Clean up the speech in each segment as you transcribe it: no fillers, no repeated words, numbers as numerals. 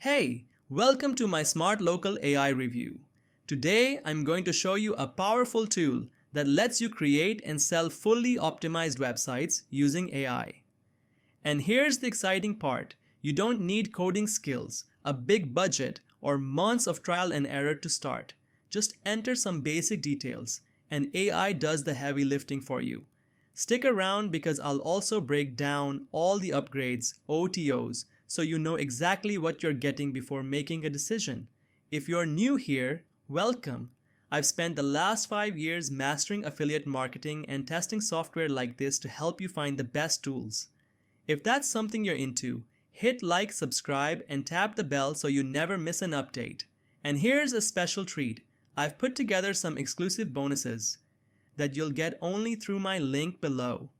Hey, welcome to my Smart Local AI review. Today, I'm going to show you a powerful tool that lets you create and sell fully optimized websites using AI. And here's the exciting part. You don't need coding skills, a big budget, or months of trial and error to start. Just enter some basic details, and AI does the heavy lifting for you. Stick around because I'll also break down all the upgrades, OTOs, so you know exactly what you're getting before making a decision. If you're new here, welcome. I've spent the last 5 years mastering affiliate marketing and testing software like this to help you find the best tools. If that's something you're into, hit like, subscribe, and tap the bell so you never miss an update. And here's a special treat. I've put together some exclusive bonuses that you'll get only through my link below.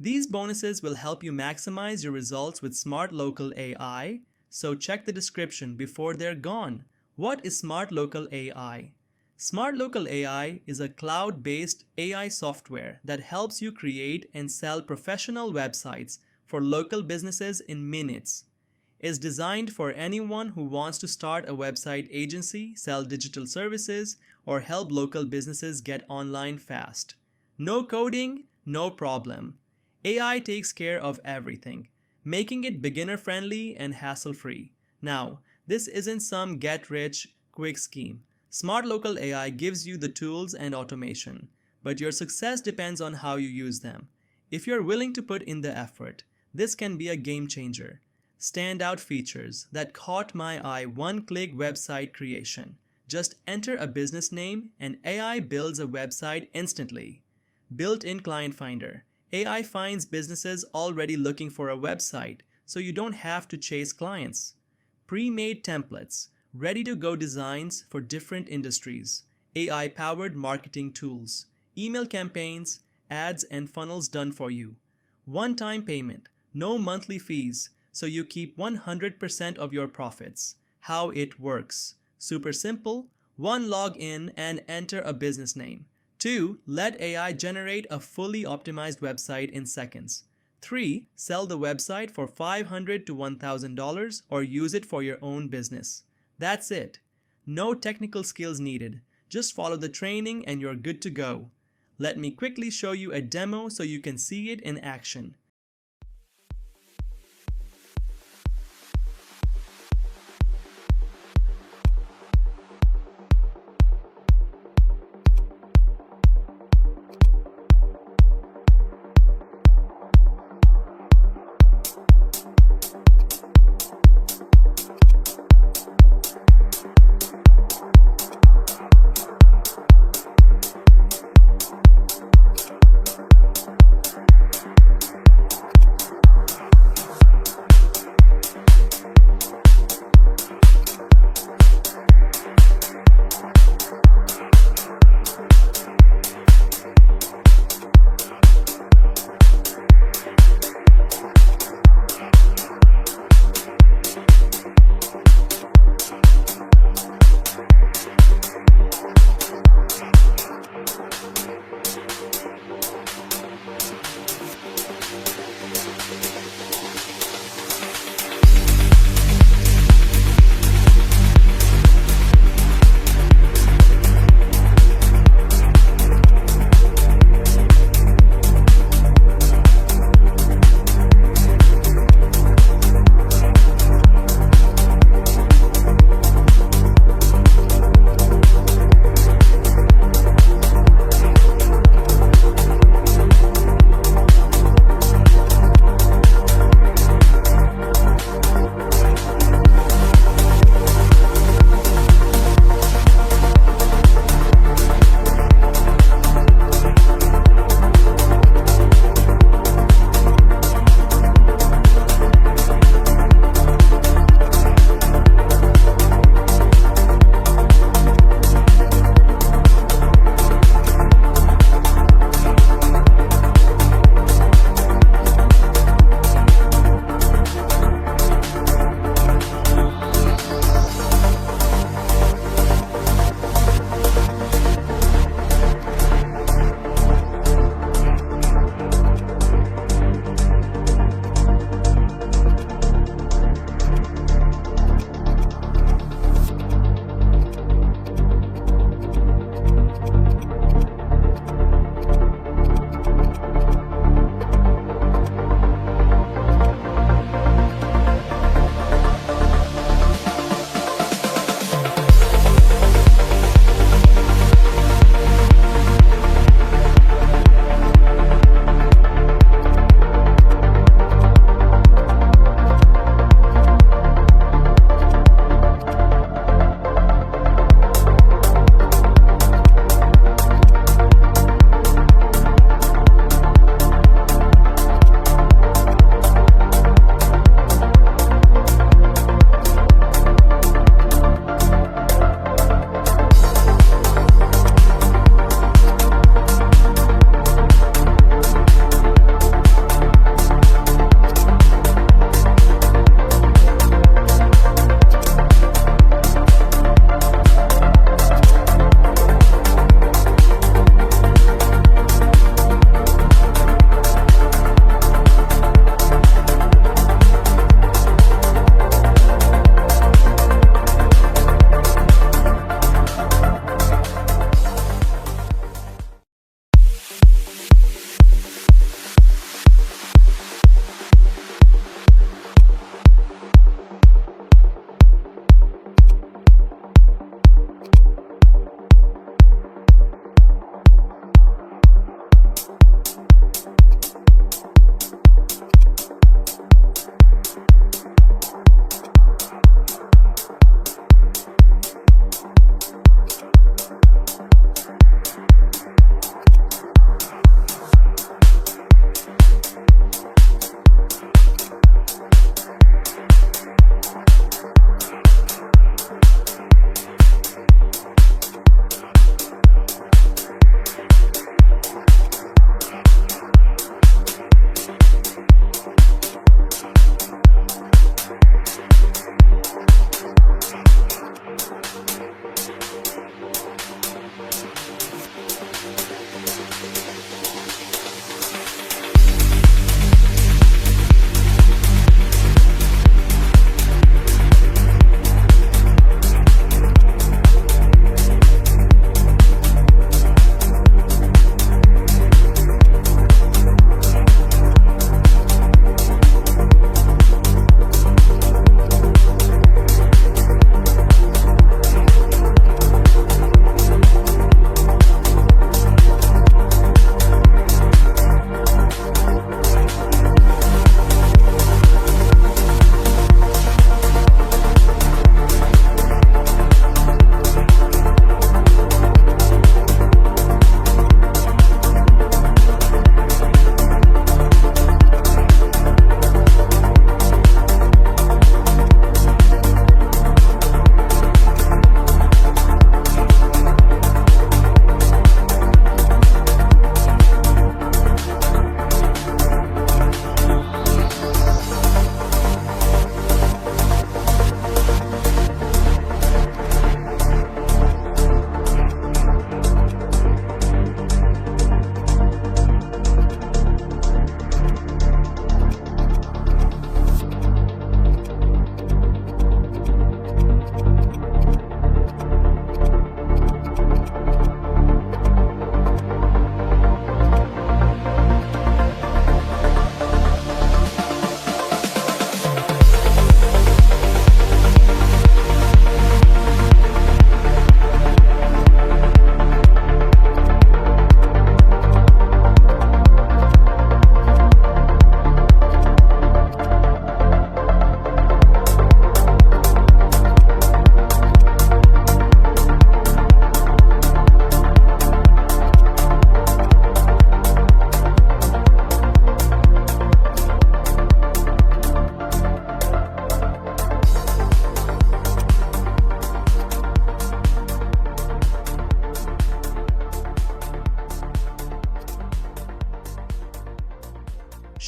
These bonuses will help you maximize your results with Smart Local AI, so check the description before they're gone. What is Smart Local AI? Smart Local AI is a cloud-based AI software that helps you create and sell professional websites for local businesses in minutes. It's designed for anyone who wants to start a website agency, sell digital services, or help local businesses get online fast. No coding, no problem. AI takes care of everything, making it beginner-friendly and hassle-free. Now, this isn't some get-rich-quick scheme. Smart Local AI gives you the tools and automation, but your success depends on how you use them. If you're willing to put in the effort, this can be a game changer. Standout features that caught my eye: one-click website creation. Just enter a business name and AI builds a website instantly. Built-in client finder. AI finds businesses already looking for a website, so you don't have to chase clients. Pre-made templates. Ready-to-go designs for different industries. AI-powered marketing tools. Email campaigns, ads, and funnels done for you. One-time payment. No monthly fees, so you keep 100% of your profits. How it works. Super simple. 1. Log in and enter a business name. 2. Let AI generate a fully optimized website in seconds. 3. Sell the website for $500 to $1,000 or use it for your own business. That's it. No technical skills needed. Just follow the training and you're good to go. Let me quickly show you a demo so you can see it in action.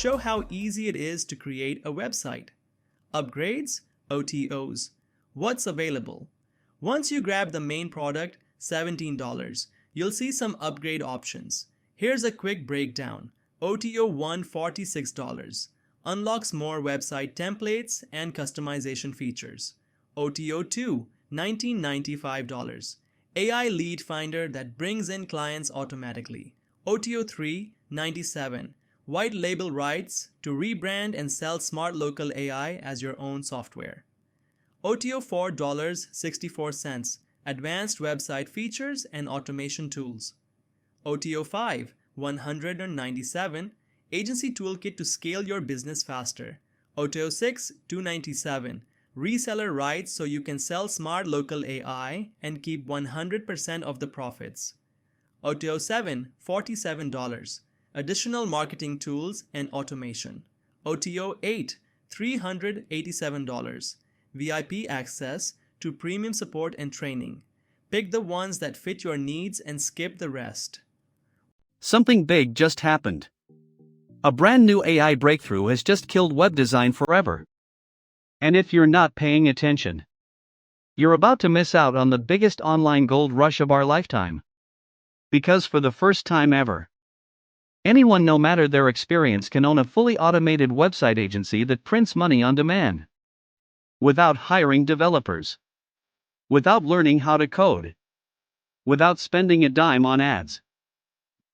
show how easy it is to create a website. Upgrades, OTOs. What's available? Once you grab the main product, $17, you'll see some upgrade options. Here's a quick breakdown. OTO 1, $46. Unlocks more website templates and customization features. OTO 2, $19.95. AI lead finder that brings in clients automatically. OTO 3, $97. White label rights to rebrand and sell smart local AI as your own software. OTO $4, $64. Advanced website features and automation tools. OTO 5, $197. Agency toolkit to scale your business faster. OTO 6, $297. Reseller rights so you can sell smart local AI and keep 100% of the profits. OTO 7, $47. Additional marketing tools and automation. OTO 8, $387. VIP access to premium support and training. Pick the ones that fit your needs and skip the rest. Something big just happened. A brand new AI breakthrough has just killed web design forever. And if you're not paying attention, you're about to miss out on the biggest online gold rush of our lifetime. Because for the first time ever, anyone, no matter their experience, can own a fully automated website agency that prints money on demand. Without hiring developers. Without learning how to code. Without spending a dime on ads.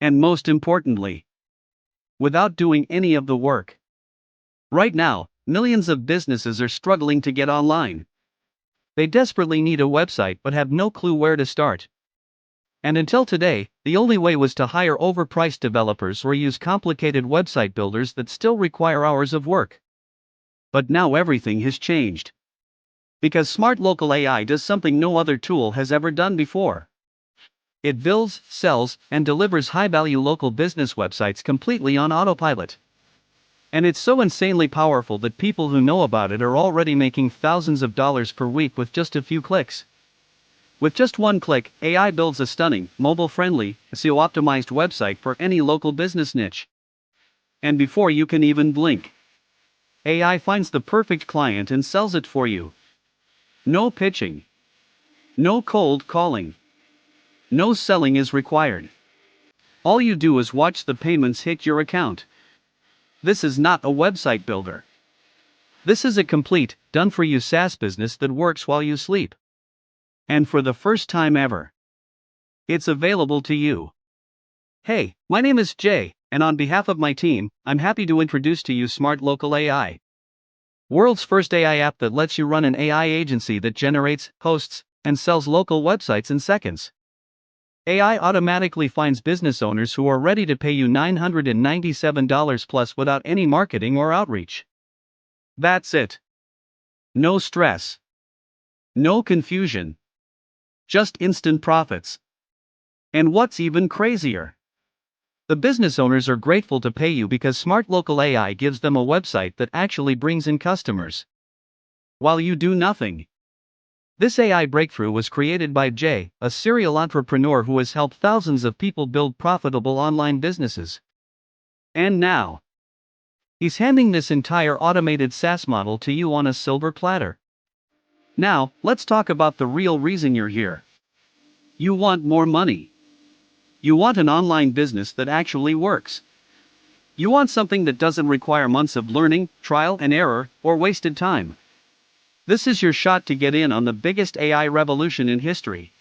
And most importantly, without doing any of the work. Right now, millions of businesses are struggling to get online. They desperately need a website but have no clue where to start. And until today, the only way was to hire overpriced developers or use complicated website builders that still require hours of work. But now everything has changed. Because Smart Local AI does something no other tool has ever done before. It builds, sells, and delivers high-value local business websites completely on autopilot. And it's so insanely powerful that people who know about it are already making thousands of dollars per week with just a few clicks. With just one click, AI builds a stunning, mobile-friendly, SEO-optimized website for any local business niche. And before you can even blink, AI finds the perfect client and sells it for you. No pitching. No cold calling. No selling is required. All you do is watch the payments hit your account. This is not a website builder. This is a complete, done-for-you SaaS business that works while you sleep. And for the first time ever, it's available to you. Hey, my name is Jay, and on behalf of my team, I'm happy to introduce to you Smart Local AI. World's first AI app that lets you run an AI agency that generates, hosts, and sells local websites in seconds. AI automatically finds business owners who are ready to pay you $997 plus without any marketing or outreach. That's it. No stress. No confusion. Just instant profits. And what's even crazier? The business owners are grateful to pay you because Smart Local AI gives them a website that actually brings in customers, while you do nothing. This AI breakthrough was created by Jay, a serial entrepreneur who has helped thousands of people build profitable online businesses. And now, he's handing this entire automated SaaS model to you on a silver platter. Now, let's talk about the real reason you're here. You want more money. You want an online business that actually works. You want something that doesn't require months of learning, trial and error, or wasted time. This is your shot to get in on the biggest AI revolution in history.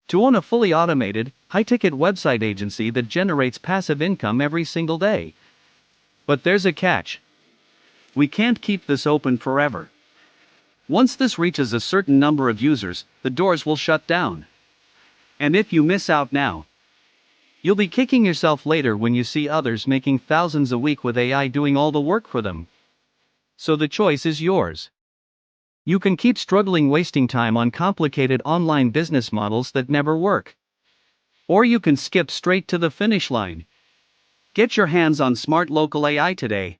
To own a fully automated, high-ticket website agency that generates passive income every single day. But there's a catch. We can't keep this open forever. Once this reaches a certain number of users, the doors will shut down. And if you miss out now, you'll be kicking yourself later when you see others making thousands a week with AI doing all the work for them. So the choice is yours. You can keep struggling wasting time on complicated online business models that never work. Or you can skip straight to the finish line. Get your hands on Smart Local AI today.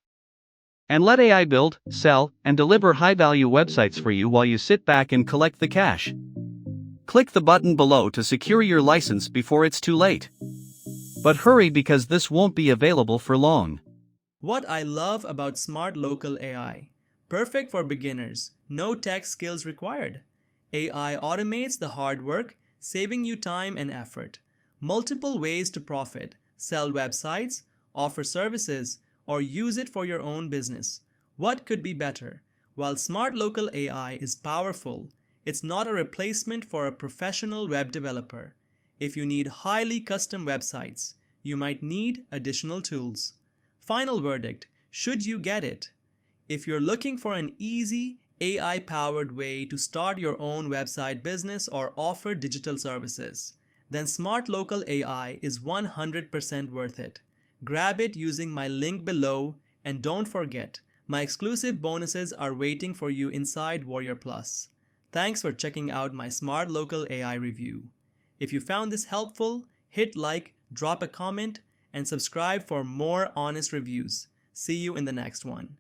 And let AI build, sell, and deliver high-value websites for you while you sit back and collect the cash. Click the button below to secure your license before it's too late. But hurry, because this won't be available for long. What I love about Smart Local AI: perfect for beginners, no tech skills required. AI automates the hard work, saving you time and effort. Multiple ways to profit: sell websites, offer services, or use it for your own business. What could be better? While Smart Local AI is powerful, it's not a replacement for a professional web developer. If you need highly custom websites, you might need additional tools. Final verdict: should you get it? If you're looking for an easy, AI-powered way to start your own website business or offer digital services, then Smart Local AI is 100% worth it. Grab it using my link below, and don't forget, my exclusive bonuses are waiting for you inside Warrior Plus. Thanks for checking out my Smart Local AI review. If you found this helpful, hit like, drop a comment, and subscribe for more honest reviews. See you in the next one.